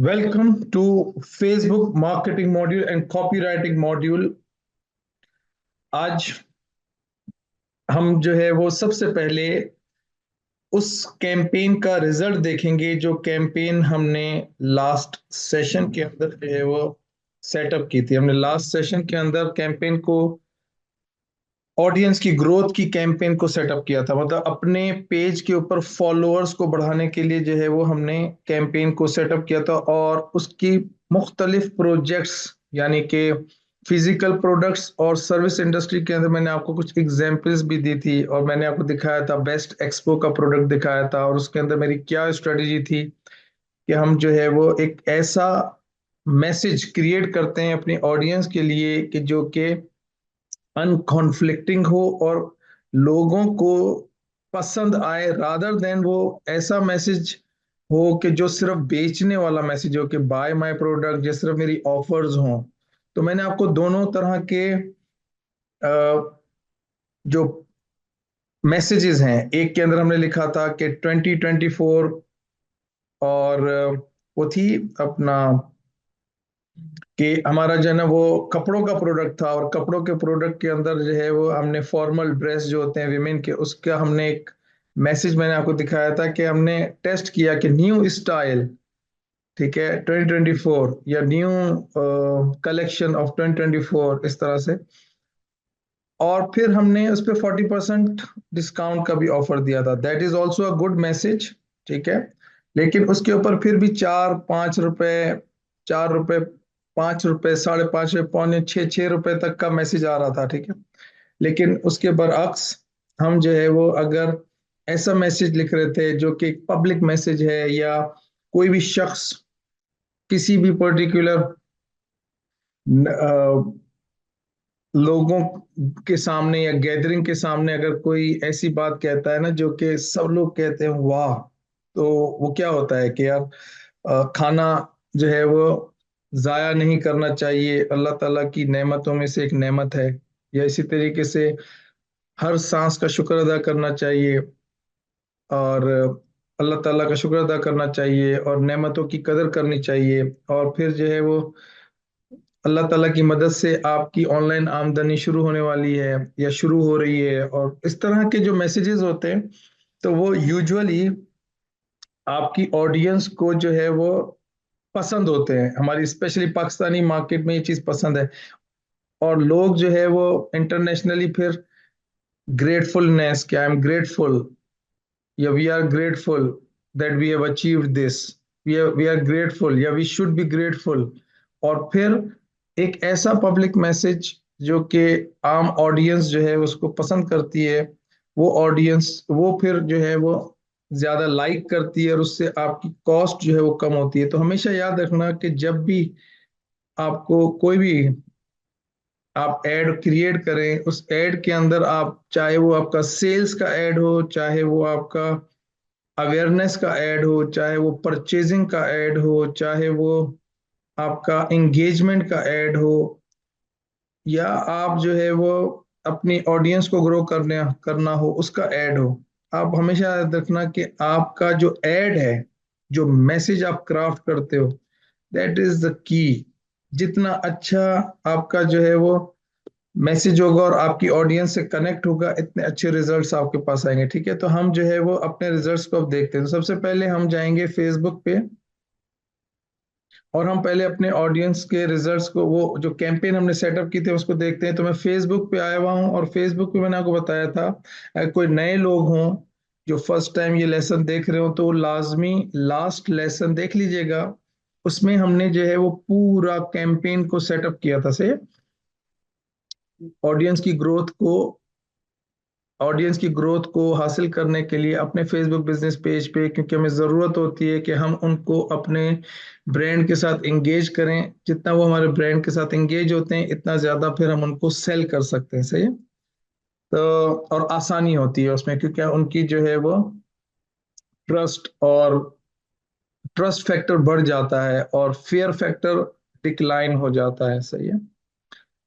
Welcome to Facebook marketing module and copywriting module. आज हम जो है वो सबसे पहले उस कैंपेन का रिजल्ट देखेंगे जो कैंपेन हमने लास्ट सेशन के अंदर जो है वो सेटअप की थी। हमने लास्ट सेशन के अंदर कैंपेन को ऑडियंस की ग्रोथ की कैंपेन को सेटअप किया था, मतलब अपने पेज के ऊपर फॉलोअर्स को बढ़ाने के लिए जो है वो हमने कैंपेन को सेटअप किया था और उसकी मुख्तलिफ प्रोजेक्ट्स यानी कि फिजिकल प्रोडक्ट्स और सर्विस इंडस्ट्री के अंदर मैंने आपको कुछ एग्जांपल्स भी दी थी और मैंने आपको दिखाया था बेस्ट एक्सपो का प्रोडक्ट दिखाया था और उसके अंदर मेरी क्या स्ट्रेटेजी थी कि हम जो है वो एक ऐसा मैसेज क्रिएट करते हैं अपनी ऑडियंस के लिए कि जो कि अनकॉन्फ्लिक्टिंग हो और लोगों को पसंद आए, रादर देन वो ऐसा मैसेज हो कि जो सिर्फ बेचने वाला मैसेज हो कि बाय माय प्रोडक्ट, जो सिर्फ मेरी ऑफर्स हों। तो मैंने आपको दोनों तरह के जो मैसेजेस हैं, एक के अंदर हमने लिखा था कि 2024 और वो थी अपना कि हमारा जो है ना वो कपड़ों का प्रोडक्ट था और कपड़ों के प्रोडक्ट के अंदर जो है वो हमने फॉर्मल ड्रेस जो होते हैं विमेन के, उसका हमने एक मैसेज मैंने आपको दिखाया था कि हमने टेस्ट किया कि न्यू स्टाइल, ठीक है, 2024 या न्यू कलेक्शन ऑफ 2024 इस तरह से। और फिर हमने उस पर 40% डिस्काउंट का भी ऑफर दिया था। That is also a good message, ठीक है। लेकिन उसके ऊपर फिर भी 4-5 रुपए, 4 रुपए, 5 रुपए, 5.5 रुपए, पौने 6 रुपए तक का मैसेज आ रहा था, ठीक है। लेकिन उसके बरअक्स हम जो है वो अगर ऐसा मैसेज लिख रहे थे जो कि पब्लिक मैसेज है या कोई भी शख्स किसी भी पर्टिकुलर लोगों के सामने या गैदरिंग के सामने अगर कोई ऐसी बात कहता है ना जो कि सब लोग कहते हैं वाह, तो वो क्या होता है कि यार खाना जो है वो जाया नहीं करना चाहिए, अल्लाह ताला की नेमतों में से एक नेमत है। या इसी तरीके से हर सांस का शुक्र अदा करना चाहिए और अल्लाह ताला का शुक्र अदा करना चाहिए और नेमतों की कदर करनी चाहिए। और फिर जो है वो अल्लाह ताला की मदद से आपकी ऑनलाइन आमदनी शुरू होने वाली है या शुरू हो रही है, और इस तरह के जो मैसेजेस होते हैं तो वो यूजुअली आपकी ऑडियंस को जो है वो पसंद होते हैं। हमारी स्पेशली पाकिस्तानी मार्केट में ये चीज़ पसंद है और लोग जो है वो इंटरनेशनली फिर ग्रेटफुलनेस, कि आई एम ग्रेटफुल या we are grateful that we have achieved this, we are grateful या वी शुड बी ग्रेटफुल। और फिर एक ऐसा पब्लिक मैसेज जो कि आम ऑडियंस जो है उसको पसंद करती है, वो ऑडियंस वो फिर जो है वो ज्यादा लाइक करती है और उससे आपकी कॉस्ट जो है वो कम होती है। तो हमेशा याद रखना कि जब भी आपको कोई भी आप एड क्रिएट करें, उस एड के अंदर आप चाहे वो आपका सेल्स का एड हो, चाहे वो आपका अवेयरनेस का ऐड हो, चाहे वो परचेजिंग का ऐड हो, चाहे वो आपका एंगेजमेंट का ऐड हो, या आप जो है वो अपनी ऑडियंस को ग्रो करने करना हो उसका ऐड हो, आप हमेशा याद रखना कि आपका जो ऐड है, जो मैसेज आप क्राफ्ट करते हो, दैट इज द की। जितना अच्छा आपका जो है वो मैसेज होगा और आपकी ऑडियंस से कनेक्ट होगा, इतने अच्छे रिजल्ट्स आपके पास आएंगे, ठीक है। तो हम जो है वो अपने रिजल्ट्स को अब देखते हैं। तो सबसे पहले हम जाएंगे फेसबुक पे और हम पहले अपने ऑडियंस के रिजल्ट्स को, वो जो कैंपेन हमने सेटअप की थे उसको देखते हैं। तो मैं फेसबुक पे आया हुआ हूँ और फेसबुक पे मैंने आपको बताया था अगर कोई नए लोग हों जो फर्स्ट टाइम ये लेसन देख रहे हो तो लाजमी लास्ट लेसन देख लीजिएगा। उसमें हमने जो है वो पूरा कैंपेन को सेटअप किया था से ऑडियंस की ग्रोथ को ऑडियंस की ग्रोथ को हासिल करने के लिए अपने फेसबुक बिजनेस पेज पे, क्योंकि हमें ज़रूरत होती है कि हम उनको अपने ब्रांड के साथ एंगेज करें। जितना वो हमारे ब्रांड के साथ एंगेज होते हैं इतना ज़्यादा फिर हम उनको सेल कर सकते हैं, सही है। तो और आसानी होती है उसमें क्योंकि उनकी जो है वो ट्रस्ट और ट्रस्ट फैक्टर बढ़ जाता है और फेयर फैक्टर डिक्लाइन हो जाता है, सही है।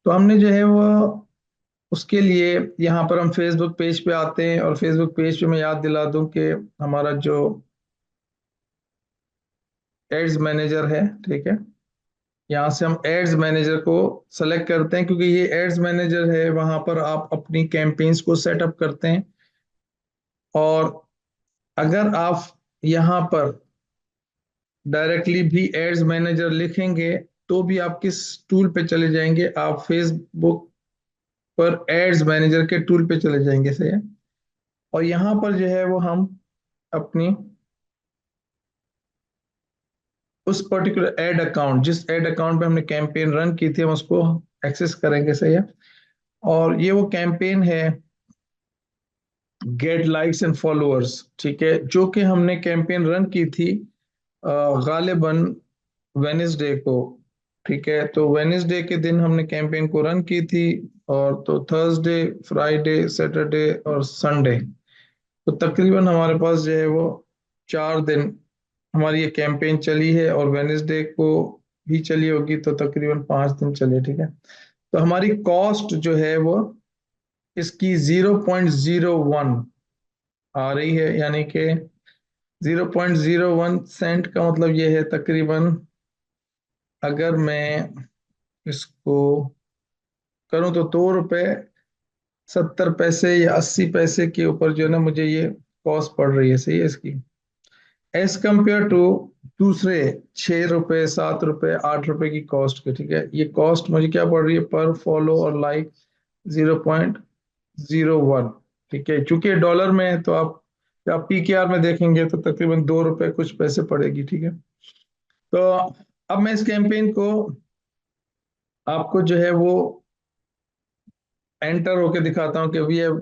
तो हमने जो है वो उसके लिए यहाँ पर हम फेसबुक पेज पे आते हैं और फेसबुक पेज पे मैं याद दिला दूं कि हमारा जो एड्स मैनेजर है, ठीक है। यहाँ से हम एड्स मैनेजर को सेलेक्ट करते हैं, क्योंकि ये एड्स मैनेजर है, वहां पर आप अपनी कैंपेन्स को सेटअप करते हैं। और अगर आप यहाँ पर डायरेक्टली भी एड्स मैनेजर लिखेंगे, तो भी आप किस टूल पे चले जाएंगे, आप फेसबुक पर एड्स मैनेजर के टूल पे चले जाएंगे, सही है। और यहाँ पर जो है वो हम अपनी उस पर्टिकुलर एड अकाउंट, जिस एड अकाउंट पे हमने कैंपेन रन की थी, हम उसको एक्सेस करेंगे, सही है। और ये वो कैंपेन है, गेट लाइक्स एंड फॉलोअर्स, ठीक है, जो कि हमने कैंपेन रन की थी गालिबन वेनेसडे को, ठीक है। तो वेनेसडे के दिन हमने कैंपेन को रन की थी, और तो थर्सडे, फ्राइडे, सैटरडे और संडे, तो तकरीबन हमारे पास जो है वो 4 दिन हमारी ये कैंपेन चली है, और वेनेसडे को भी चली होगी, तो तकरीबन 5 दिन चली है, ठीक है। तो हमारी कॉस्ट जो है वो इसकी 0.01 आ रही है, यानी कि 0.01 सेंट का मतलब ये है तकरीबन, अगर मैं इसको करूं तो 2 रुपए 70 पैसे या 80 पैसे के ऊपर जो है ना, मुझे ये कॉस्ट पड़ रही है, सही है इसकी, एज कंपेयर टू दूसरे 6 रुपए 7 रुपए 8 रुपए की कॉस्ट के, ठीक है। ये कॉस्ट मुझे क्या पड़ रही है पर फॉलो और लाइक, 0.01, ठीक है। चूंकि डॉलर में है, तो आप पीकेआर में देखेंगे तो तकरीबन 2 रुपए कुछ पैसे पड़ेगी, ठीक है। तो अब मैं इस कैंपेन को आपको जो है वो एंटर होके दिखाता हूँ कि we have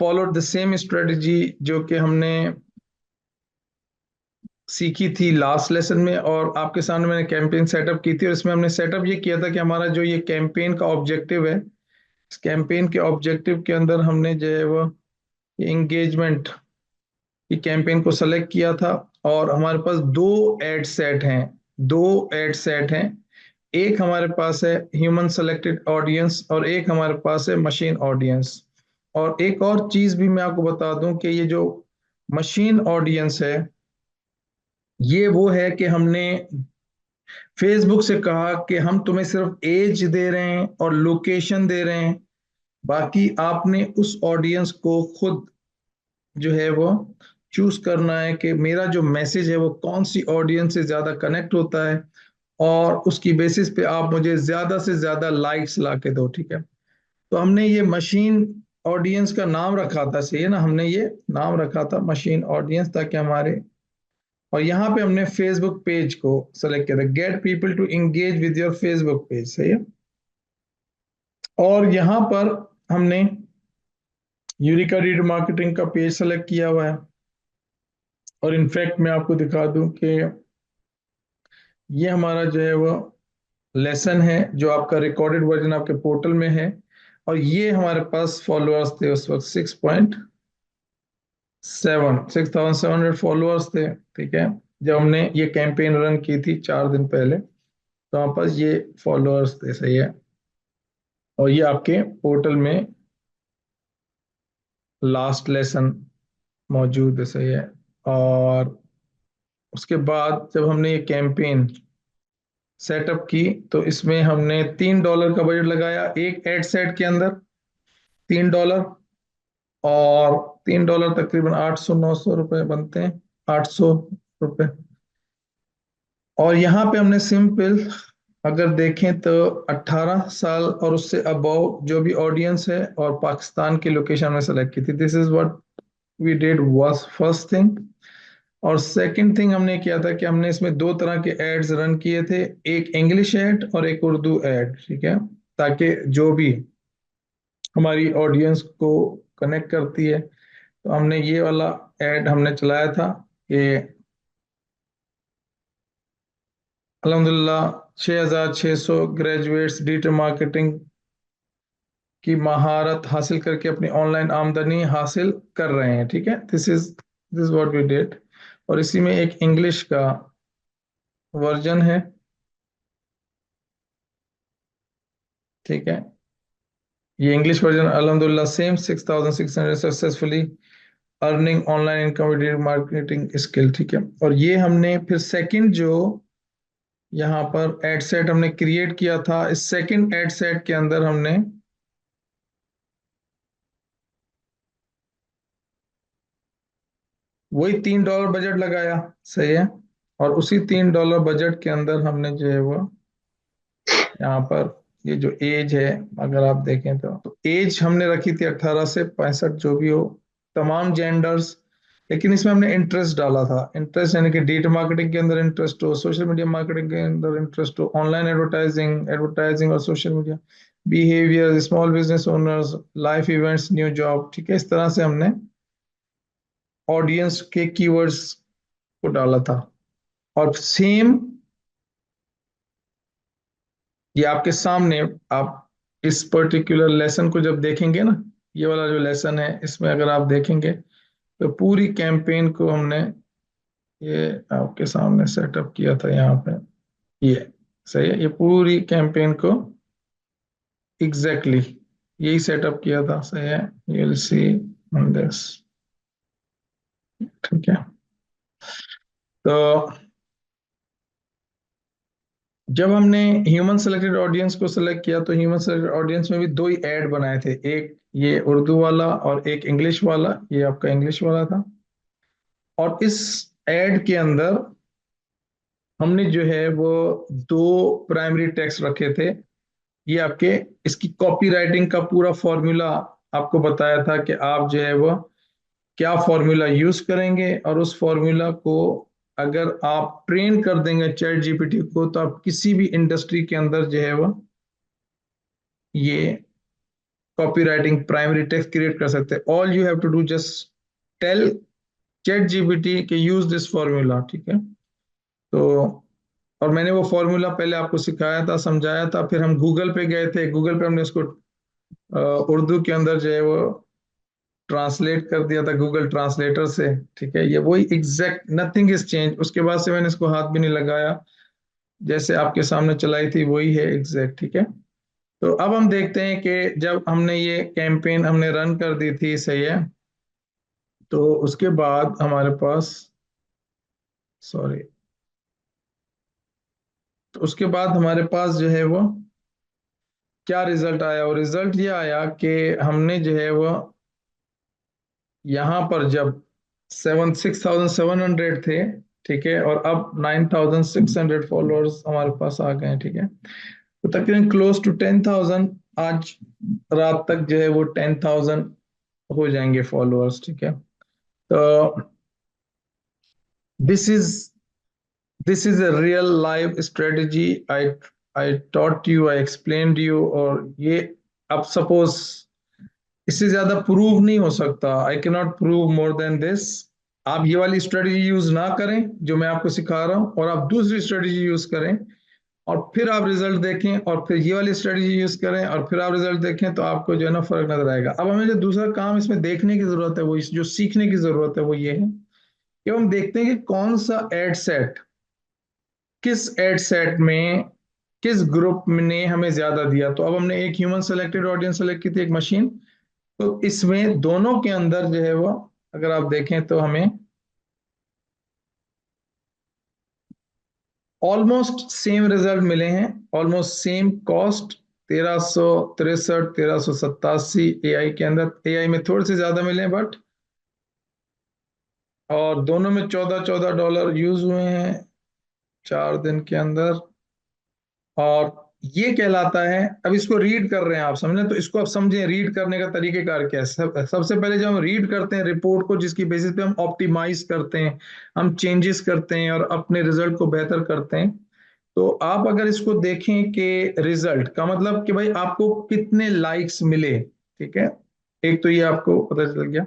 followed the same strategy जो कि हमने सीखी थी लास्ट लेसन में, और आपके सामने मैंने कैंपेन सेटअप की थी, और इसमें हमने सेटअप ये किया था कि हमारा जो ये कैंपेन का ऑब्जेक्टिव है, इस कैंपेन के ऑब्जेक्टिव के अंदर हमने जो है वो एंगेजमेंट की कैंपेन को सेलेक्ट किया था। और हमारे पास दो एड सेट हैं, एक हमारे पास है ह्यूमन सेलेक्टेड ऑडियंस, और एक हमारे पास है मशीन ऑडियंस। और एक और चीज भी मैं आपको बता दूं कि ये जो मशीन ऑडियंस है, ये वो है कि हमने फेसबुक से कहा कि हम तुम्हें सिर्फ एज दे रहे हैं और लोकेशन दे रहे हैं, बाकी आपने उस ऑडियंस को खुद जो है वो चूज करना है कि मेरा जो मैसेज है वो कौन सी ऑडियंस से ज्यादा कनेक्ट होता है, और उसकी बेसिस पे आप मुझे ज्यादा से ज्यादा लाइक्स ला के दो, ठीक है। तो हमने ये मशीन ऑडियंस का नाम रखा था, सही है ना, हमने ये नाम रखा था मशीन ऑडियंस, ताकि हमारे, और यहाँ पे हमने फेसबुक पेज को सेलेक्ट किया था, get people to engage with your Facebook page, सही है। और यहाँ पर हमने यूरिका रीड मार्केटिंग का पेज सेलेक्ट किया हुआ है। और इनफैक्ट मैं आपको दिखा दूं कि ये हमारा जो है वो लेसन है, जो आपका रिकॉर्डेड वर्जन आपके पोर्टल में है। और ये हमारे पास फॉलोअर्स थे उस वक्त 6,700 फॉलोअर्स थे, ठीक है, जब हमने ये कैंपेन रन की थी 4 दिन पहले, तो हमारे पास ये फॉलोअर्स थे, सही है। और ये आपके पोर्टल में लास्ट लेसन मौजूद है, सही है। और उसके बाद जब हमने ये कैंपेन सेटअप की, तो इसमें हमने $3 का बजट लगाया एक एड सेट के अंदर, $3। और $3 तकरीबन 800 900 रुपए बनते हैं, 800 रुपए। और यहाँ पे हमने सिंपल, अगर देखें तो 18 साल और उससे अबव जो भी ऑडियंस है, और पाकिस्तान की लोकेशन में सेलेक्ट की थी, this is what we did was first thing. और सेकंड थिंग हमने किया था कि हमने इसमें 2 तरह के एड्स रन किए थे, एक इंग्लिश एड और एक उर्दू एड, ठीक है, ताकि जो भी हमारी ऑडियंस को कनेक्ट करती है, तो हमने ये वाला एड हमने चलाया था कि अल्हम्दुलिल्लाह 6,600 ग्रेजुएट्स डिजिटल मार्केटिंग की महारत हासिल करके अपनी ऑनलाइन आमदनी हासिल कर रहे हैं, ठीक है, दिस व्हाट वी डिड। और इसी में एक इंग्लिश का वर्जन है, ठीक है। ये इंग्लिश वर्जन अल्हम्दुलिल्लाह same 6,600 successfully earning online income marketing skill, ठीक है। और ये हमने फिर सेकंड जो यहाँ पर एड सेट हमने क्रिएट किया था, इस सेकंड एड सेट के अंदर हमने वही $3 बजट लगाया, सही है। और उसी $3 बजट के अंदर हमने जो है वो यहाँ पर ये जो एज है, अगर आप देखें तो एज हमने रखी थी 18 से 65, जो भी हो, तमाम जेंडर्स। लेकिन इसमें हमने इंटरेस्ट डाला था, इंटरेस्ट यानी कि डिजिटल मार्केटिंग के अंदर इंटरेस्ट हो, सोशल मीडिया मार्केटिंग के अंदर इंटरेस्ट हो, ऑनलाइन एडवर्टाइजिंग एडवर्टाइजिंग और social media, behaviour, small business owners, life events, new job, ठीक है। इस तरह से हमने ऑडियंस के कीवर्ड्स को डाला था। और सेम ये आपके सामने, आप इस पर्टिकुलर लेसन को जब देखेंगे ना, ये वाला जो लेसन है, इसमें अगर आप देखेंगे तो पूरी कैंपेन को हमने ये आपके सामने सेटअप किया था यहाँ पे, ये सही है। ये पूरी कैंपेन को एग्जैक्टली यही सेटअप किया था, सही है। You will see on this, ठीक है। तो जब हमने ह्यूमन सेलेक्टेड ऑडियंस को सेलेक्ट किया, तो ह्यूमन सेलेक्टेड ऑडियंस में भी दो ही ऐड बनाए थे, एक ये उर्दू वाला और एक इंग्लिश वाला। ये आपका इंग्लिश वाला था। और इस ऐड के अंदर हमने जो है वो दो प्राइमरी टेक्स्ट रखे थे। ये आपके इसकी कॉपी राइटिंग का पूरा फॉर्मूला आपको बताया था कि आप जो है वो क्या फॉर्मूला यूज करेंगे, और उस फॉर्मूला को अगर आप ट्रेन कर देंगे चैट जीपीटी को, तो आप किसी भी इंडस्ट्री के अंदर जो है वो ये copy writing primary text create कर सकते हैं। All you have to do just tell chat GPT के यूज दिस फॉर्मूला, ठीक है। तो और मैंने वो फॉर्मूला पहले आपको सिखाया था, समझाया था। फिर हम गूगल पे गए थे, गूगल पे हमने उसको उर्दू के अंदर जो है वो ट्रांसलेट कर दिया था गूगल ट्रांसलेटर से, ठीक है। ये वही एग्जैक्ट, नथिंग इज चेंज। उसके बाद से मैंने इसको हाथ भी नहीं लगाया, जैसे आपके सामने चलाई थी वही है एग्जैक्ट, ठीक है। तो अब हम देखते हैं कि जब हमने ये कैंपेन हमने रन कर दी थी, सही है। तो उसके बाद हमारे पास, सॉरी, तो उसके बाद हमारे पास जो है वो क्या रिजल्ट आया। और रिजल्ट ये आया कि हमने जो है वो यहाँ पर जब 6,700 थे, ठीक है, और अब 9,600 फॉलोअर्स हमारे पास आ गए हैं, ठीक है। तो तकरीबन क्लोज टू 10,000, आज रात तक जो है वो 10,000 हो जाएंगे फॉलोअर्स, ठीक है। तो this is this is a real life strategy. I taught you, I explained you. और ये अब सपोज इससे ज्यादा प्रूव नहीं हो सकता, I can not prove more than this. आप ये वाली स्ट्रेटेजी यूज ना करें जो मैं आपको सिखा रहा हूं, और आप दूसरी स्ट्रेटेजी यूज करें, और फिर आप रिजल्ट देखें, और फिर ये वाली स्ट्रेटेजी यूज करें, और फिर आप रिजल्ट देखें, तो आपको जो है ना फर्क नजर आएगा। अब हमें जो दूसरा काम इसमें देखने की जरूरत है, वो जो सीखने की जरूरत है, वो ये है कि हम देखते हैं कि कौन सा एड सेट, किस एड सेट में किस ग्रुप ने हमें ज्यादा दिया। तो अब हमने एक ह्यूमन सेलेक्टेड ऑडियंस सेलेक्ट की थी, एक मशीन। तो इसमें दोनों के अंदर जो है वो अगर आप देखें तो हमें ऑलमोस्ट सेम रिजल्ट मिले हैं, ऑलमोस्ट सेम कॉस्ट। 1363, 1387 एआई के अंदर, एआई में थोड़े से ज्यादा मिले बट, और दोनों में $14 यूज हुए हैं 4 दिन के अंदर। और ये कहलाता है, अब इसको रीड कर रहे हैं आप, समझे तो इसको आप समझें, रीड करने का तरीकेकार क्या है। सबसे पहले जब हम रीड करते हैं रिपोर्ट को, जिसकी बेसिस पे हम ऑप्टिमाइज करते हैं, हम चेंजेस करते हैं और अपने रिजल्ट को बेहतर करते हैं। तो आप अगर इसको देखें कि रिजल्ट का मतलब कि भाई आपको कितने लाइक्स मिले, ठीक है, एक तो ये आपको पता चल गया।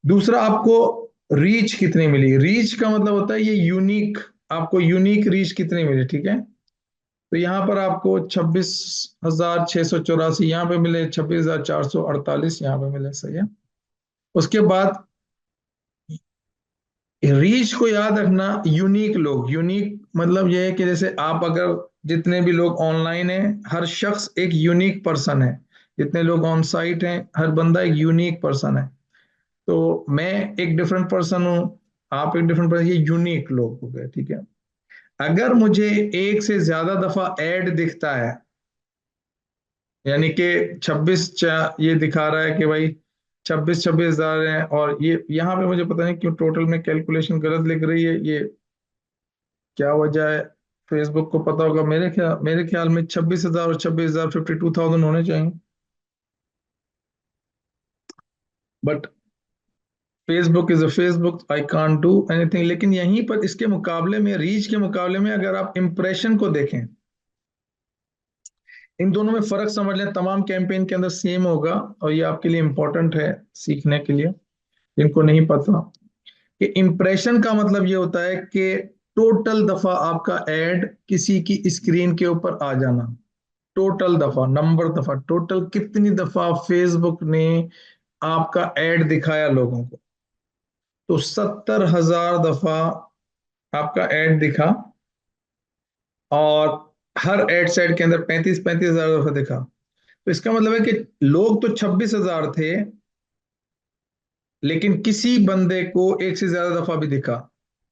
दूसरा, आपको रीच कितनी मिली। रीच का मतलब होता है ये यूनिक, आपको यूनिक रीच कितनी मिली, ठीक है। तो यहाँ पर आपको 26,684 यहाँ पे मिले, 26,448 यहाँ पे मिले, सही है। उसके बाद रीच को याद रखना, यूनिक लोग, यूनिक मतलब यह है कि जैसे आप अगर, जितने भी लोग ऑनलाइन हैं, हर शख्स एक यूनिक पर्सन है। जितने लोग ऑन साइट हैं, हर बंदा एक यूनिक पर्सन है। तो मैं एक डिफरेंट पर्सन हूँ, आप एक डिफरेंट पर्सन, ये यूनिक लोग हो गए, ठीक है। अगर मुझे एक से ज्यादा दफा ऐड दिखता है, यानी कि 26 ये दिखा रहा है कि भाई 26,000 है, और ये यहाँ पे मुझे पता नहीं क्यों टोटल में कैलकुलेशन गलत लिख रही है, ये क्या वजह है, फेसबुक को पता होगा। मेरे ख्याल में 26,000 और 26,000 52,000 होने चाहिए, but Facebook is a Facebook, I can't do anything. लेकिन यहीं पर इसके मुकाबले में, रीच के मुकाबले में, अगर आप इंप्रेशन को देखें, इन दोनों में फर्क समझ लें, तमाम कैंपेन के अंदर सेम होगा, और ये आपके लिए इंपॉर्टेंट है सीखने के लिए, जिनको नहीं पता कि इंप्रेशन का मतलब ये होता है कि टोटल दफा आपका एड किसी की स्क्रीन के ऊपर आ जाना। टोटल दफा, नंबर दफा, टोटल कितनी दफा फेसबुक ने आपका एड दिखाया लोगों को। तो 70,000 दफा आपका एड दिखा, और हर एड सेट के अंदर 35,000 दफा दिखा। तो इसका मतलब है कि लोग तो 26,000 थे, लेकिन किसी बंदे को एक से ज्यादा दफा भी दिखा।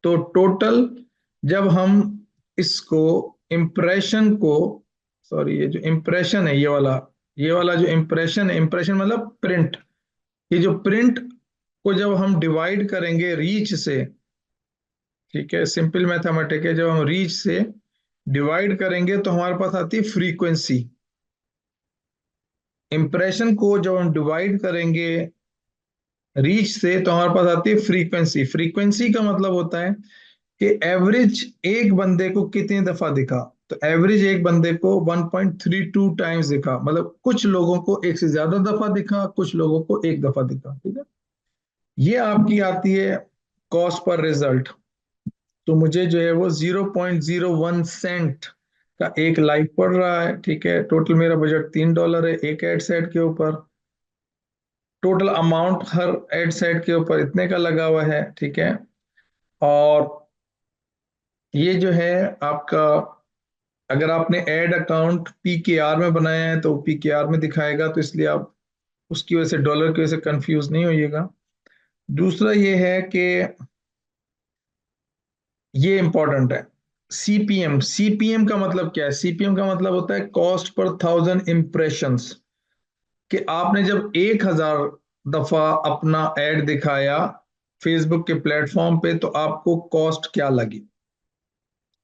तो टोटल, जब हम इसको, इंप्रेशन को, सॉरी, ये जो इंप्रेशन है, ये वाला जो इंप्रेशन है, इंप्रेशन मतलब प्रिंट, ये जो प्रिंट को जब हम डिवाइड करेंगे रीच से, ठीक है, सिंपल मैथमेटिक है, जब हम रीच से डिवाइड करेंगे तो हमारे पास आती है फ्रीक्वेंसी। इंप्रेशन को जब हम डिवाइड करेंगे रीच से तो हमारे पास आती है फ्रीक्वेंसी। फ्रीक्वेंसी का मतलब होता है कि एवरेज एक बंदे को कितनी दफा दिखा। तो एवरेज एक बंदे को 1.32 टाइम्स दिखा, मतलब कुछ लोगों को एक से ज्यादा दफा दिखा, कुछ लोगों को एक दफा दिखा, ठीक है। ये आपकी आती है कॉस्ट पर रिजल्ट। तो मुझे जो है वो 0.01 सेंट का एक लाइक पड़ रहा है, ठीक है। टोटल मेरा बजट $3 है एक एड सेट के ऊपर। टोटल अमाउंट हर एड सेट के ऊपर इतने का लगा हुआ है, ठीक है। और ये जो है आपका, अगर आपने एड अकाउंट पीकेआर में बनाया है तो पीकेआर में दिखाएगा, तो इसलिए आप उसकी वजह से, डॉलर की वजह से कंफ्यूज नहीं होइएगा। दूसरा ये है कि ये इंपॉर्टेंट है, सीपीएम। सीपीएम का मतलब क्या है? सीपीएम का मतलब होता है कॉस्ट पर 1,000 इंप्रेशंस, कि आपने जब 1,000 दफा अपना एड दिखाया फेसबुक के प्लेटफॉर्म पे तो आपको कॉस्ट क्या लगी।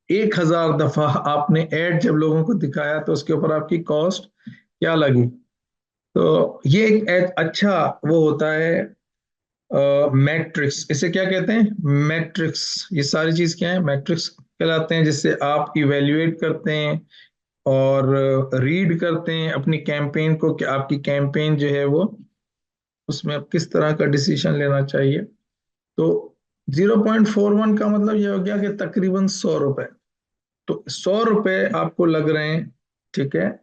1,000 दफा आपने एड जब लोगों को दिखाया तो उसके ऊपर आपकी कॉस्ट क्या लगी। तो ये एक अच्छा वो होता है मैट्रिक्स, इसे क्या कहते हैं? मैट्रिक्स। ये सारी चीज क्या है? मैट्रिक्स कहलाते हैं, जिससे आप इवेल्युएट करते हैं और रीड करते हैं अपनी कैंपेन को, कि आपकी कैंपेन जो है वो, उसमें आप किस तरह का डिसीजन लेना चाहिए। तो 0.41 का मतलब ये हो गया कि तकरीबन 100 रुपए। तो 100 रुपए आपको लग रहे हैं, ठीक है।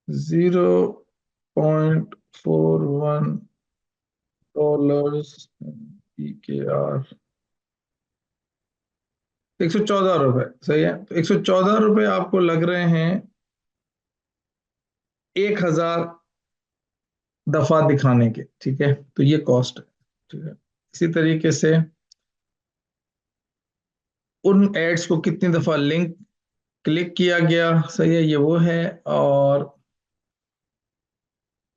0.41 डॉलर्स, PKR 114 रुपए, सही है। तो 114 रुपए आपको लग रहे हैं 1,000 दफा दिखाने के, ठीक है। तो ये कॉस्ट है, ठीक है। इसी तरीके से उन एड्स को कितनी दफा लिंक क्लिक किया गया, सही है, ये वो है। और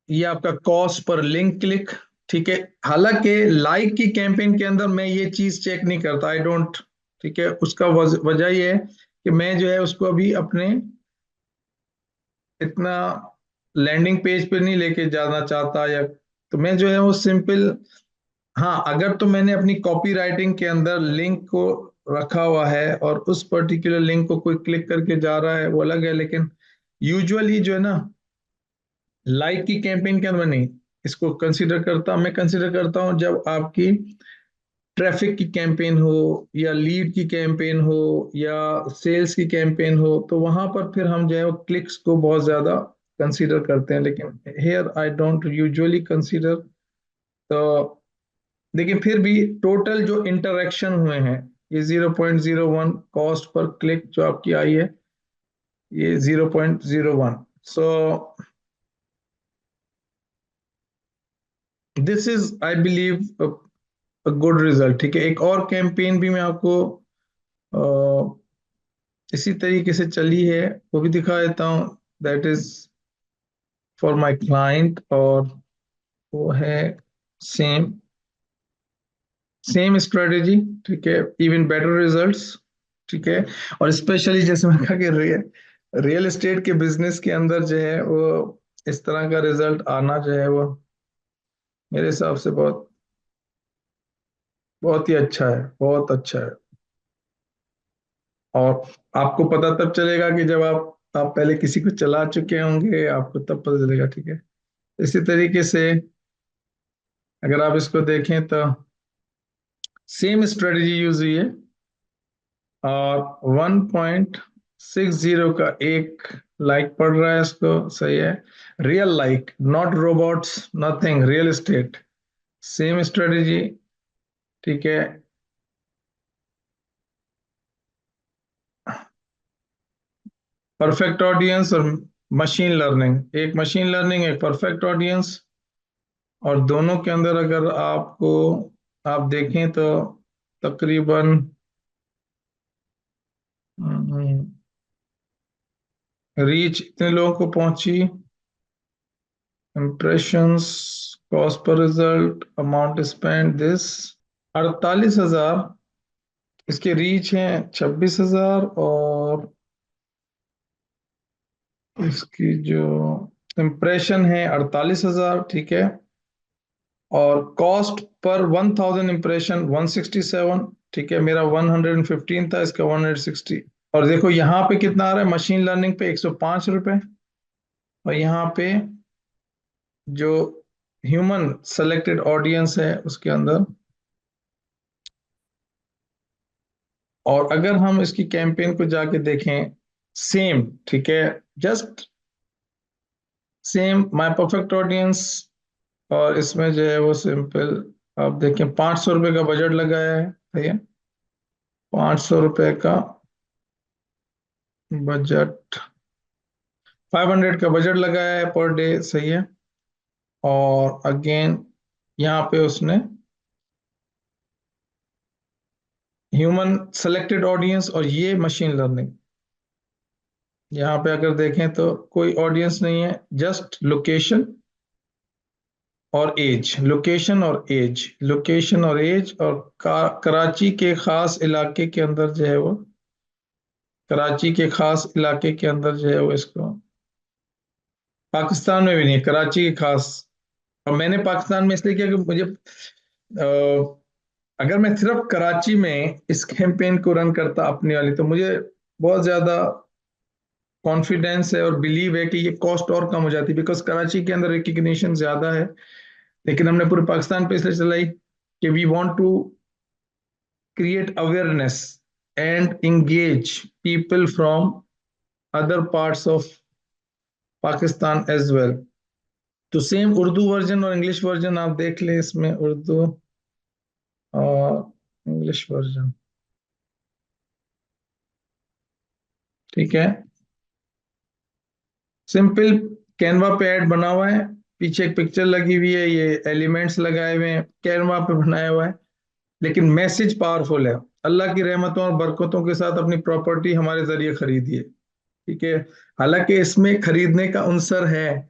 ये आपका कॉस्ट पर लिंक क्लिक, ठीक है। हालांकि लाइक की कैंपेन के अंदर मैं ये चीज चेक नहीं करता, आई डोंट, ठीक है। उसका वजह ये है कि मैं जो है उसको अभी अपने इतना लैंडिंग पेज पे नहीं लेके जाना चाहता, या तो मैं जो है वो सिंपल, हाँ, अगर तो मैंने अपनी कॉपी राइटिंग के अंदर लिंक को रखा हुआ है और उस पर्टिकुलर लिंक को कोई क्लिक करके जा रहा है, वो अलग है। लेकिन यूजुअली जो है ना, लाइक की कैंपेन के अंदर नहीं इसको कंसीडर करता। मैं कंसीडर करता हूं जब आपकी ट्रैफिक की कैंपेन हो, या लीड की कैंपेन हो, या सेल्स की कैंपेन हो, तो वहां पर फिर हम जो है वो क्लिक्स को बहुत ज्यादा कंसीडर करते हैं। लेकिन here I don't usually consider. तो लेकिन फिर भी टोटल जो इंटरेक्शन हुए हैं, ये 0.01 कॉस्ट पर क्लिक जो आपकी आई है, ये 0.01। So this is I believe good result. ठीक है, एक और कैंपेन भी मैं आपको इसी तरीके से चली है, वो भी दिखा देता हूँ। That is for my client, और वो है सेम सेम स्ट्रेटेजी। ठीक है, इवन बेटर रिजल्ट्स। ठीक है, और स्पेशली जैसे मैं कहा कि रियल एस्टेट के बिजनेस के अंदर जो है वो इस तरह का रिजल्ट आना जो है वो मेरे हिसाब से बहुत बहुत ही अच्छा है, बहुत अच्छा है। और आपको पता तब चलेगा कि जब आप पहले किसी को चला चुके होंगे, आपको तब पता चलेगा। ठीक है, इसी तरीके से अगर आप इसको देखें तो सेम स्ट्रेटजी यूज हुई है, और 1.60 का एक लाइक पड़ रहा है इसको। सही है, real like, not robots, nothing, real estate, same strategy. ठीक है, परफेक्ट ऑडियंस और मशीन लर्निंग, एक मशीन लर्निंग, एक परफेक्ट ऑडियंस। और दोनों के अंदर अगर आपको आप देखें तो तकरीबन रीच इतने लोगों को पहुंची, impressions, cost per result, amount spend this 48,000, इसके रीच हैं 26,000, और इसकी जो इम्प्रेशन है 48,000। ठीक है, और कॉस्ट पर 1,000 इम्प्रेशन 167। ठीक है, मेरा 115 था, इसका 160। और देखो यहाँ पे कितना आ रहा है, मशीन लर्निंग पे 105 रुपए, और यहाँ पे जो ह्यूमन सेलेक्टेड ऑडियंस है उसके अंदर। और अगर हम इसकी कैंपेन को जाके देखें, सेम, ठीक है, just same my perfect audience, और इसमें जो है वो सिंपल, आप देखें 500 रुपये का बजट लगाया है। ठीक है, 500 रुपये का बजट, 500 का बजट लगाया है पर डे। सही है, और अगेन यहाँ पे उसने ह्यूमन सेलेक्टेड ऑडियंस और ये मशीन लर्निंग। यहाँ पे अगर देखें तो कोई ऑडियंस नहीं है, जस्ट लोकेशन और एज, लोकेशन और एज, लोकेशन और एज, और कराची के खास इलाके के अंदर जो है वो, कराची के खास इलाके के अंदर जो है वो इसको, पाकिस्तान में भी नहीं है, कराची के खास। और मैंने पाकिस्तान में इसलिए किया कि मुझे अगर मैं सिर्फ कराची में इस कैंपेन को रन करता अपनी वाली, तो मुझे बहुत ज्यादा कॉन्फिडेंस है और बिलीव है कि ये कॉस्ट और कम हो जाती, बिकॉज कराची के अंदर रिकग्निशन ज्यादा है। लेकिन हमने पूरे पाकिस्तान पे इसलिए चलाई कि we want to create awareness and engage people from other parts of Pakistan as well। तो सेम उर्दू वर्जन और इंग्लिश वर्जन आप देख लें, इसमें उर्दू और इंग्लिश वर्जन। ठीक है, सिंपल कैनवा पे ऐड बना हुआ है, पीछे एक पिक्चर लगी हुई है, ये एलिमेंट्स लगाए हुए हैं, कैनवा पे बनाया हुआ है, लेकिन मैसेज पावरफुल है। अल्लाह की रहमतों और बरकतों के साथ अपनी प्रॉपर्टी हमारे जरिए खरीदिए। ठीक है, हालांकि इसमें खरीदने का अंसर है,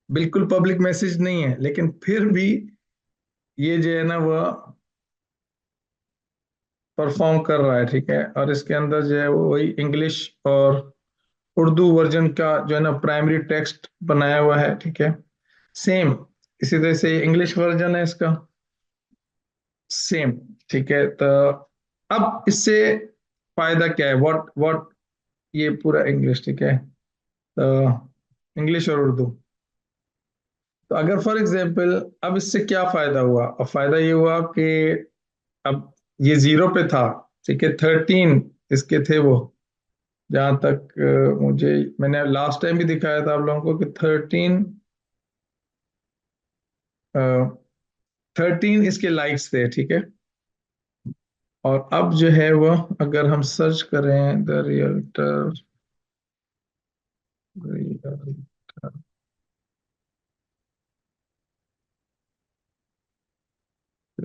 बिल्कुल पब्लिक मैसेज नहीं है, लेकिन फिर भी ये जो है ना वो परफॉर्म कर रहा है। ठीक है, और इसके अंदर जो है वो वही इंग्लिश और उर्दू वर्जन का जो है ना प्राइमरी टेक्स्ट बनाया हुआ है। ठीक है, सेम इसी तरह से इंग्लिश वर्जन है इसका, सेम। ठीक है, तो अब इससे फायदा क्या है, व्हाट व्हाट, ये पूरा इंग्लिश। ठीक है, तो इंग्लिश और उर्दू। तो अगर फॉर एग्जाम्पल अब इससे क्या फायदा हुआ, अब फायदा ये हुआ कि अब ये 0 पे था। ठीक है, 13 इसके थे वो, जहां तक मुझे, मैंने लास्ट टाइम भी दिखाया था आप लोगों को कि 13 इसके लाइक्स थे। ठीक है, और अब जो है वो अगर हम सर्च करें the realtor,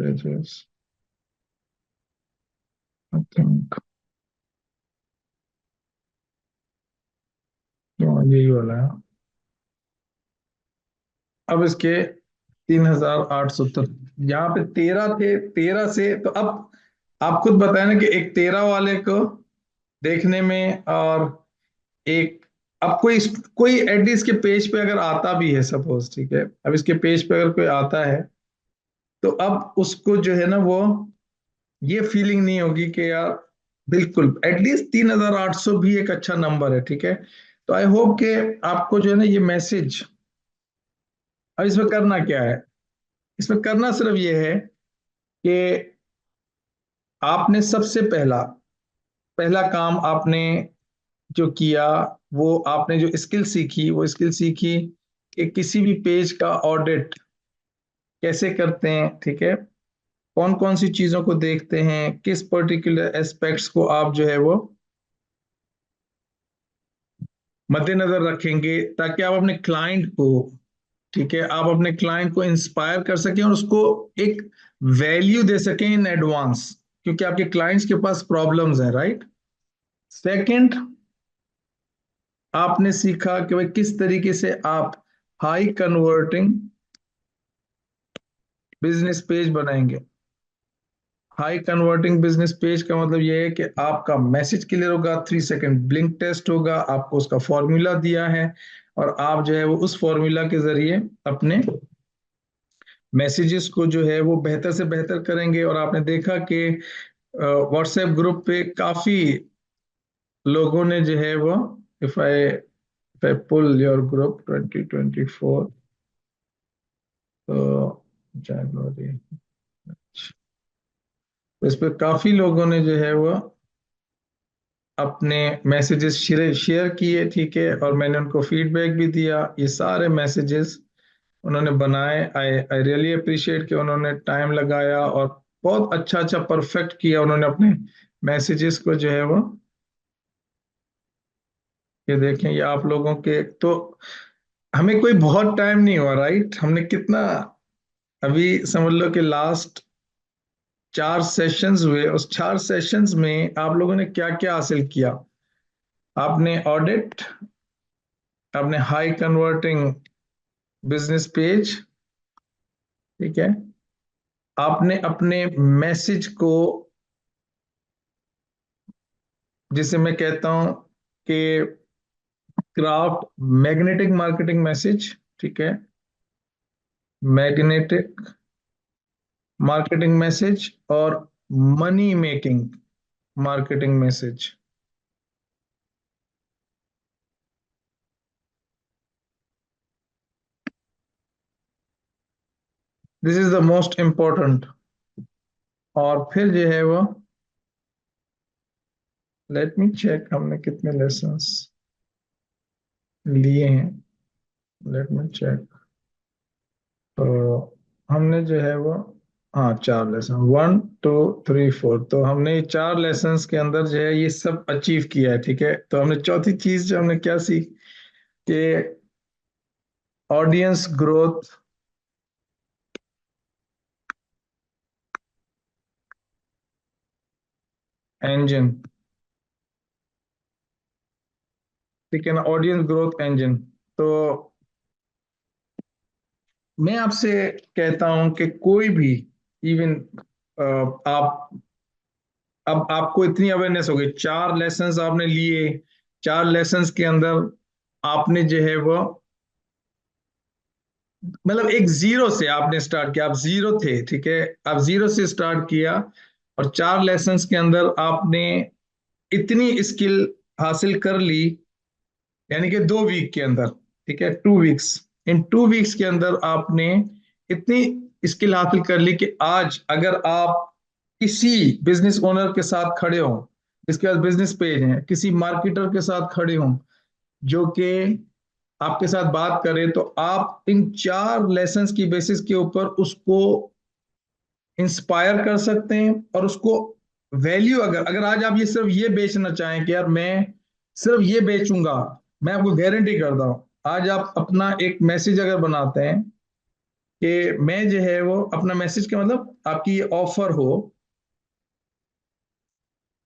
pages I think, यही वाला है। अब इसके 3,870, यहाँ पे 13 थे, 13 से तो अब आप खुद बताए ना कि एक 13 वाले को देखने में और एक, अब कोई एटलीस्ट इसके पेज पे अगर आता भी है, सपोज, ठीक है, अब इसके पेज पे अगर कोई आता है तो अब उसको जो है ना वो ये फीलिंग नहीं होगी कि यार, बिल्कुल एटलीस्ट 3,800 भी एक अच्छा नंबर है, ठीक है। तो आई होप कि आपको जो है ना ये मैसेज, अब इसमें करना क्या है, इसमें करना सिर्फ ये है कि आपने सबसे पहला पहला काम आपने जो किया, वो आपने जो स्किल सीखी, वो स्किल सीखी कि किसी भी पेज का ऑडिट कैसे करते हैं, ठीक है, कौन कौन सी चीजों को देखते हैं, किस पर्टिकुलर एस्पेक्ट्स को आप जो है वो मद्देनजर रखेंगे, ताकि आप अपने क्लाइंट को, ठीक है, आप अपने क्लाइंट को इंस्पायर कर सकें और उसको एक वैल्यू दे सकें इन एडवांस, क्योंकि आपके क्लाइंट्स के पास प्रॉब्लम्स हैं, राइट। सेकंड, आपने सीखा कि भाई किस तरीके से आप हाई कन्वर्टिंग बिजनेस पेज बनाएंगे। हाई कन्वर्टिंग बिजनेस पेज का मतलब यह है कि आपका मैसेज क्लियर होगा, 3 सेकंड ब्लिंक टेस्ट होगा, आपको उसका फॉर्मूला दिया है, और आप जो है वो उस फॉर्मूला के जरिए अपने मैसेजेस को जो है वो बेहतर से बेहतर करेंगे। और आपने देखा कि व्हाट्सएप ग्रुप पे काफी लोगों ने जो है वो, if I pull your group 2024, तो जनवरी, तो इस पे काफी लोगों ने जो है वो अपने मैसेजेस शेयर किए, ठीक है, और मैंने उनको फीडबैक भी दिया। ये सारे मैसेजेस उन्होंने बनाए, आई आई रियली अप्रिशिएट कि उन्होंने टाइम लगाया और बहुत अच्छा अच्छा परफेक्ट किया उन्होंने अपने मैसेजेस को जो है वो। ये देखें, ये आप लोगों के तो, हमें कोई बहुत टाइम नहीं हुआ, राइट, हमने कितना, अभी समझ लो कि लास्ट 4 सेशंस हुए, उस 4 सेशंस में आप लोगों ने क्या क्या हासिल किया। आपने ऑडिट, आपने हाई कन्वर्टिंग बिजनेस पेज, ठीक है, आपने अपने मैसेज को, जिसे मैं कहता हूं कि क्राफ्ट मैग्नेटिक मार्केटिंग मैसेज, ठीक है, मैग्नेटिक मार्केटिंग मैसेज और money making marketing message. This is the most important. और फिर जो है वो, लेट मी चेक हमने कितने लेसन्स लिए हैं, लेट मी चेक। तो हमने जो है वो, हाँ, 4 लेसन, 1 2 3 4, तो हमने ये 4 लेसन्स के अंदर जो है ये सब अचीव किया है, ठीक है। तो हमने चौथी चीज जो हमने क्या सीख कि ऑडियंस ग्रोथ इंजन, ठीक है ना, ऑडियंस ग्रोथ इंजन। तो मैं आपसे कहता हूं कि कोई भी, इवन आप, अब आपको इतनी अवेयरनेस हो गई, 4 लेसन्स आपने लिए, 4 लेसन्स के अंदर आपने जो है वो, मतलब एक जीरो से आपने स्टार्ट किया, आप जीरो थे, ठीक है, आप जीरो से स्टार्ट किया, और 4 लेसन्स के अंदर आपने इतनी स्किल हासिल कर ली, यानी कि 2 वीक के अंदर, ठीक है, 2 वीक्स, इन 2 वीक्स के अंदर आपने इतनी स्किल हासिल कर ली कि आज अगर आप किसी बिजनेस ओनर के साथ खड़े हो, जिसके पास बिजनेस पेज है, किसी मार्केटर के साथ खड़े हो जो कि आपके साथ बात करें, तो आप इन 4 लेसन्स की बेसिस के ऊपर उसको इंस्पायर कर सकते हैं, और उसको वैल्यू, अगर अगर आज आप ये सिर्फ ये बेचना चाहें कि यार मैं सिर्फ ये बेचूंगा, मैं आपको गारंटी करता हूं, आज आप अपना एक मैसेज अगर बनाते हैं कि मैं जो है वो अपना मैसेज का मतलब आपकी ये ऑफर हो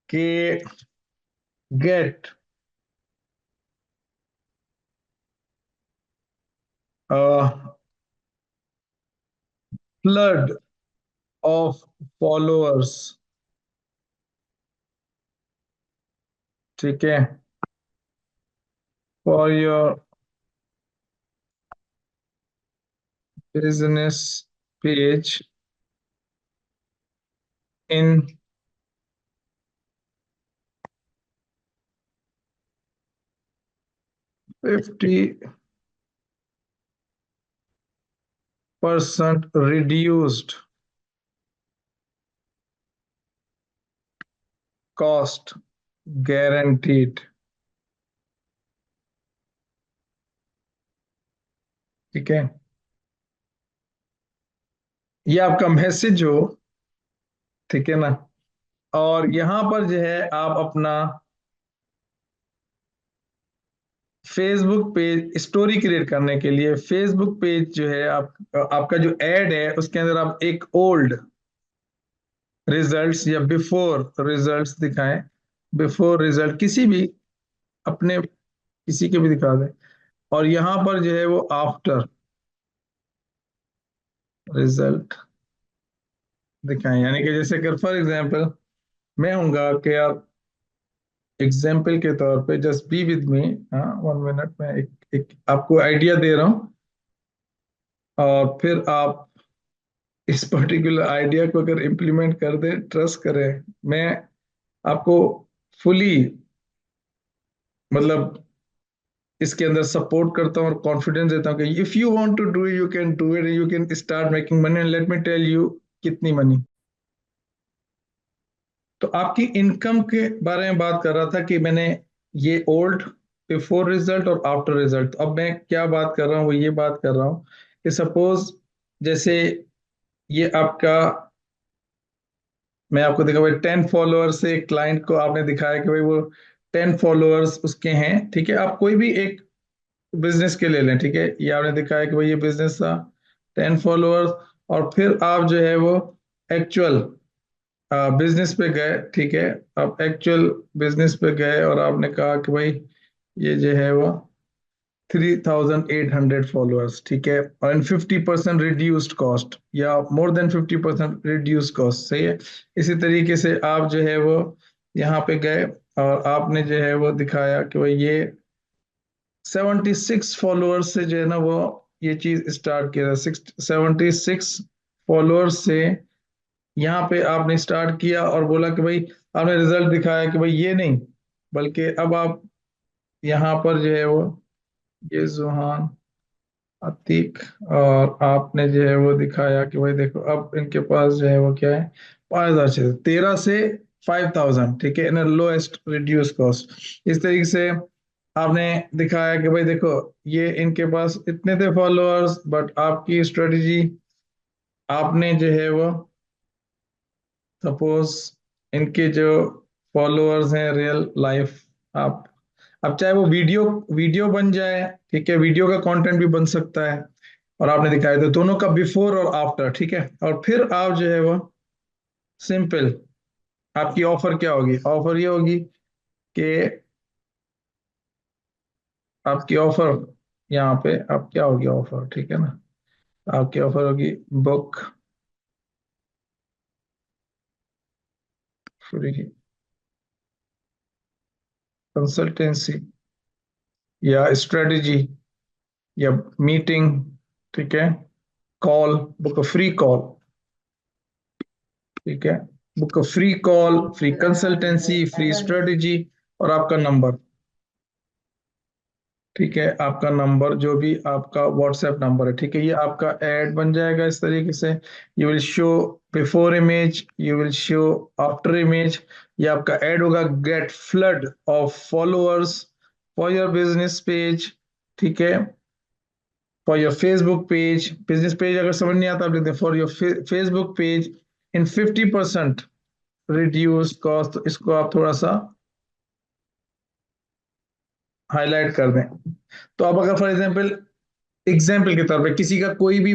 कि गेट फ्लड ऑफ फॉलोअर्स, ठीक है, for your business page in 50% reduced cost guaranteed, ठीक है। ये आपका मैसेज हो, ठीक है ना। और यहां पर जो है आप अपना फेसबुक पेज स्टोरी क्रिएट करने के लिए फेसबुक पेज जो है आप आपका जो एड है उसके अंदर आप एक ओल्ड रिजल्ट्स या बिफोर रिजल्ट्स दिखाएं। बिफोर रिजल्ट किसी भी अपने किसी के भी दिखा दें। और यहां पर जो है वो आफ्टर रिजल्ट दिखाएं, यानी कि जैसे अगर फॉर एग्जांपल मैं हूंगा कि आप एग्जाम्पल के तौर पे जस्ट बी विद मी, हाँ 1 मिनट में एक आपको आइडिया दे रहा हूँ। और फिर आप इस पर्टिकुलर आइडिया को अगर इम्प्लीमेंट कर दे, ट्रस्ट करें, मैं आपको फुली मतलब इसके अंदर सपोर्ट करता हूँ और कॉन्फिडेंस देता हूँ कि if you want to do you can do it, you can start making money and let me tell you कितनी मनी। तो आपकी इनकम के बारे में बात कर रहा था कि मैंने ये ओल्ड बिफोर रिजल्ट और आफ्टर रिजल्ट। अब मैं क्या बात कर रहा हूँ, वो ये बात कर रहा हूँ कि सपोज जैसे ये आपका, मैं आपको देखा भाई 10 फॉलोअर्स से एक क्लाइंट को आपने दिखाया कि भाई वो 10 फॉलोअर्स उसके हैं, ठीक है। आप कोई भी एक बिजनेस के ले लें, ठीक है, ये आपने दिखाया कि भाई ये बिजनेस था, 10 फॉलोअर्स। और फिर आप जो है वो एक्चुअल बिजनेस पे गए, ठीक है। आप एक्चुअल बिजनेस पे गए और आपने कहा कि भाई ये जो है वो 3800 फॉलोअर्स, ठीक है, और इन 50% रिड्यूस्ड कॉस्ट या मोर देन 50% रिड्यूस कॉस्ट, सही है। इसी तरीके से आप जो है वो यहाँ पे गए और आपने जो है वो दिखाया कि भाई ये 76 फॉलोअर्स से जो है ना वो ये चीज स्टार्ट किया, 76 फॉलोअर्स से यहाँ पे आपने स्टार्ट किया और बोला कि भाई आपने रिजल्ट दिखाया कि भाई ये नहीं, बल्कि अब आप यहाँ पर जो है वो ये जुहान अतीक, और आपने जो है वो दिखाया कि भाई देखो अब इनके पास जो है वो क्या है, 5000 से 13 से 5000, ठीक है, इन लोएस्ट रिड्यूस कॉस्ट। इस तरीके से आपने दिखाया कि भाई देखो ये इनके पास इतने थे फॉलोअर्स, बट आपकी स्ट्रेटजी, आपने जो है वो सपोज इनके जो फॉलोअर्स हैं रियल लाइफ, आप अब चाहे वो वीडियो वीडियो बन जाए, ठीक है, वीडियो का कंटेंट भी बन सकता है। और आपने दिखाया तो दोनों का बिफोर और आफ्टर, ठीक है। और फिर आप जो है वो सिंपल आपकी ऑफर क्या होगी, ऑफर ये होगी कि आपकी ऑफर यहाँ पे आप क्या होगी ऑफर, ठीक है ना। आपकी ऑफर होगी बुक फ्री कंसल्टेंसी या स्ट्रेटजी या मीटिंग, ठीक है, कॉल, बुक फ्री कॉल, ठीक है, book free call, free consultancy, free strategy, और आपका नंबर, ठीक है, आपका नंबर जो भी आपका व्हाट्सएप नंबर है, ठीक है। ये आपका ऐड बन जाएगा इस तरीके से। You will show before image, you will show after image. ये आपका ऐड होगा, get flood of followers for your business page, ठीक है, for your Facebook page. Business page अगर समझ नहीं आता आप लिखते हैं for your Facebook page in 50% reduce cost. तो इसको आप थोड़ा सा हाईलाइट कर दें। तो अब अगर फॉर एग्जांपल के तौर पे किसी का कोई भी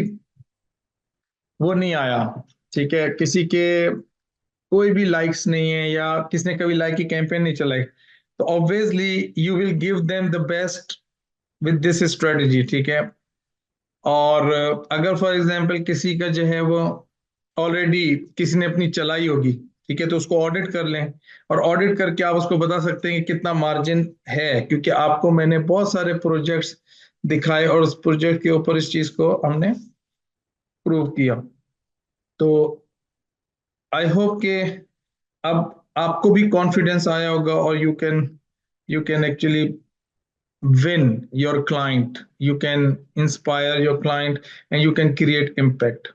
वो नहीं आया, ठीक है, किसी के कोई भी लाइक्स नहीं है, या किसने कभी लाइक की कैंपेन नहीं चलाई, तो obviously you will give them the best with this strategy, ठीक है। और अगर फॉर एग्जांपल किसी का जो है वो ऑलरेडी किसी ने अपनी चलाई होगी, ठीक है, तो उसको ऑडिट कर लें, और ऑडिट करके आप उसको बता सकते हैं कि कितना मार्जिन है, क्योंकि आपको मैंने बहुत सारे प्रोजेक्ट्स दिखाए और उस प्रोजेक्ट के ऊपर इस चीज को हमने प्रूव किया। तो आई होप कि अब आपको भी कॉन्फिडेंस आया होगा, और you can actually win your client, you can inspire your client, and you can create impact.